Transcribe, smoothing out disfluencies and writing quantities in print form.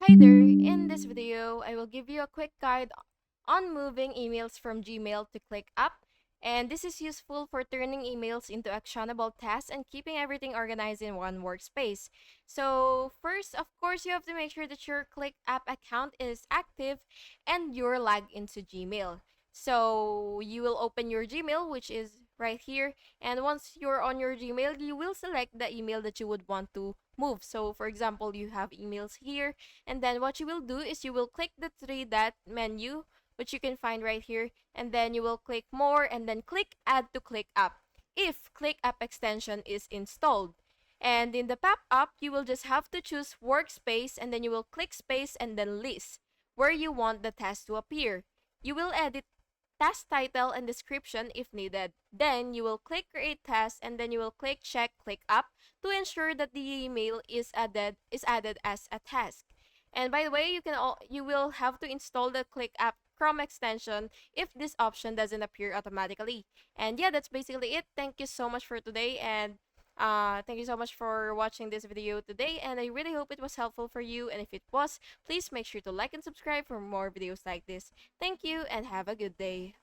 Hi there, in this video, I will give you a quick guide on moving emails from Gmail to ClickUp. And this is useful for turning emails into actionable tasks and keeping everything organized in one workspace. So first, of course, you have to make sure that your ClickUp account is active and you're logged into Gmail. So you will open your Gmail, which is right here. And once you're on your Gmail, you will select the email that you would want to move. So for example, you have emails here, and then what you will do is you will click the three dot menu, which you can find right here, and then you will click more and then click add to ClickUp if ClickUp extension is installed. And in the pop-up, you will just have to choose workspace and then you will click space and then list where you want the task to appear. You will edit task title and description if needed. Then you will click create task and then you will click check ClickUp to ensure that the email is added as a task. And by the way, you will have to install the ClickUp Chrome extension if this option doesn't appear automatically. And yeah, that's basically it. Thank you so much for today, and thank you so much for watching this video today, and I really hope it was helpful for you. And if it was, please make sure to like and subscribe for more videos like this. Thank you and have a good day.